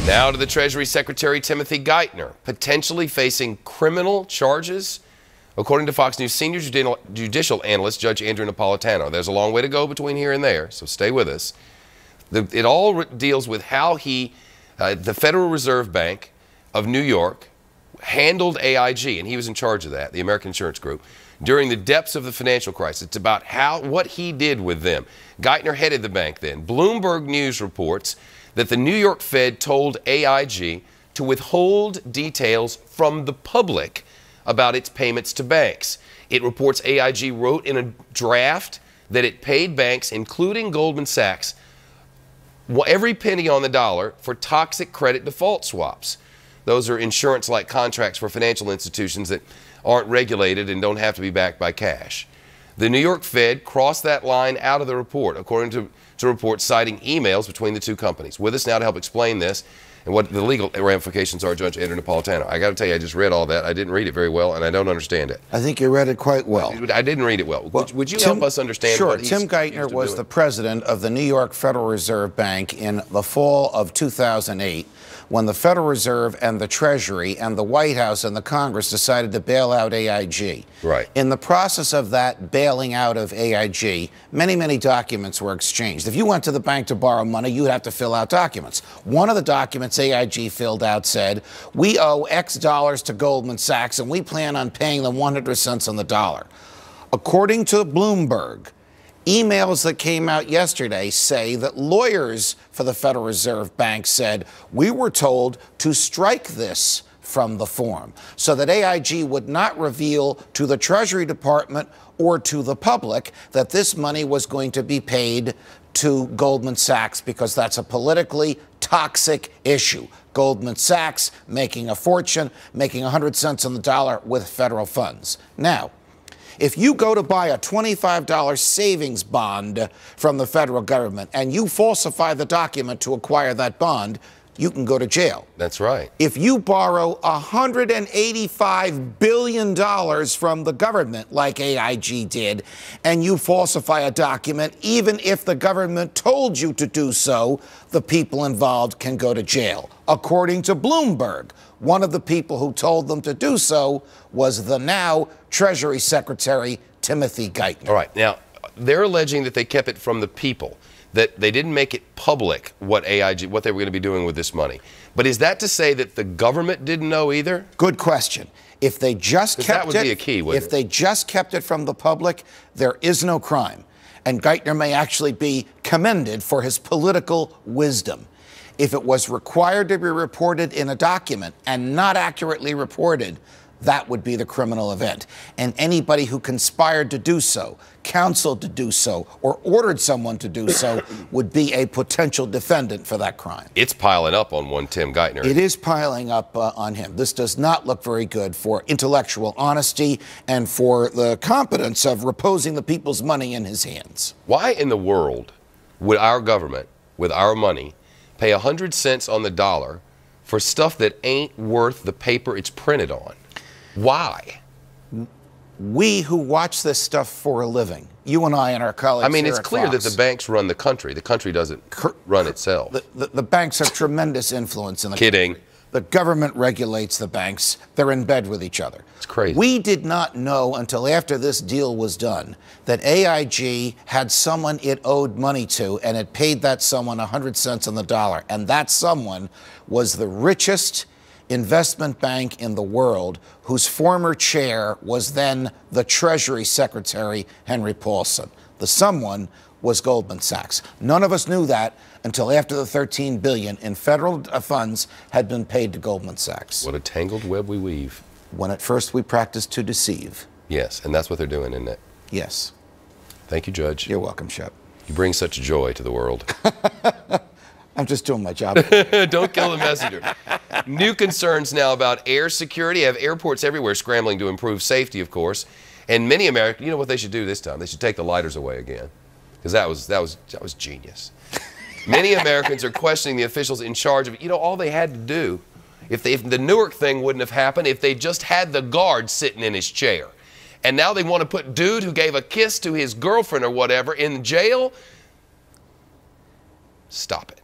Now to the Treasury Secretary Timothy Geithner, potentially facing criminal charges, according to Fox News senior judicial analyst Judge Andrew Napolitano. There's a long way to go between here and there, so stay with us. It all deals with how the Federal Reserve Bank of New York handled AIG, and he was in charge of that, the American Insurance Group, during the depths of the financial crisis. It's about what he did with them. Geithner headed the bank then. Bloomberg News reports that the New York Fed told AIG to withhold details from the public about its payments to banks. It reports AIG wrote in a draft that it paid banks, including Goldman Sachs, every penny on the dollar for toxic credit default swaps. Those are insurance-like contracts for financial institutions that aren't regulated and don't have to be backed by cash. The New York Fed crossed that line out of the report, according to reports citing emails between the two companies. With us now to help explain this and what the legal ramifications are, Judge Andrew Napolitano. I got to tell you, I just read all that. I didn't read it very well, and I don't understand it. I think you read it quite well. I didn't read it well. Would you help us understand? Sure. What Tim Geithner was the president of the New York Federal Reserve Bank in the fall of 2008, when the Federal Reserve and the Treasury and the White House and the Congress decided to bail out AIG. Right. In the process of that bailing out of AIG, many, many documents were exchanged. If you went to the bank to borrow money, you'd have to fill out documents. One of the documents AIG filled out said, we owe X dollars to Goldman Sachs, and we plan on paying them 100 cents on the dollar. According to Bloomberg, emails that came out yesterday say that lawyers for the Federal Reserve Bank said, we were told to strike this from the form so that AIG would not reveal to the Treasury Department or to the public that this money was going to be paid to Goldman Sachs, because that's a politically toxic issue. Goldman Sachs making a fortune, making 100 cents on the dollar with federal funds. Now, if you go to buy a $25 savings bond from the federal government and you falsify the document to acquire that bond, you can go to jail. That's right. If you borrow $185 billion from the government, like AIG did, and you falsify a document, even if the government told you to do so, the people involved can go to jail. According to Bloomberg, one of the people who told them to do so was the now Treasury Secretary Timothy Geithner. All right. Now, they're alleging that they kept it from the people, that they didn't make it public what they were going to be doing with this money. But is that to say that the government didn't know either? Good question. If they just kept that would be a key, wouldn't it? They just kept it from the public, there is no crime. And Geithner may actually be commended for his political wisdom. If it was required to be reported in a document and not accurately reported, that would be the criminal event. And anybody who conspired to do so, counseled to do so, or ordered someone to do so would be a potential defendant for that crime. It's piling up on one Tim Geithner. It is piling up on him. This does not look very good for intellectual honesty and for the competence of reposing the people's money in his hands. Why in the world would our government, with our money, pay 100 cents on the dollar for stuff that ain't worth the paper it's printed on? Why? We who watch this stuff for a living, you and I and our colleagues. I mean, here it's at clear Fox, that the banks run the country. The country doesn't run itself. The banks have tremendous influence in the Kidding. country. The government regulates the banks. They're in bed with each other. It's crazy. We did not know until after this deal was done that AIG had someone it owed money to, and it paid that someone 100 cents on the dollar. And that someone was the richest investment bank in the world, whose former chair was then the Treasury Secretary, Henry Paulson. The someone was Goldman Sachs. None of us knew that until after the $13 billion in federal funds had been paid to Goldman Sachs. What a tangled web we weave. When at first we practiced to deceive. Yes, and that's what they're doing, isn't it? Yes. Thank you, Judge. You're welcome, Shep. You bring such joy to the world. I'm just doing my job. Don't kill the messenger. New concerns now about air security. You have airports everywhere scrambling to improve safety, of course. And many Americans, you know what they should do this time? They should take the lighters away again, because that was genius. Many Americans are questioning the officials in charge of it. You know, all they had to do, if the Newark thing wouldn't have happened, if they just had the guard sitting in his chair. And now they want to put dude who gave a kiss to his girlfriend or whatever in jail. Stop it.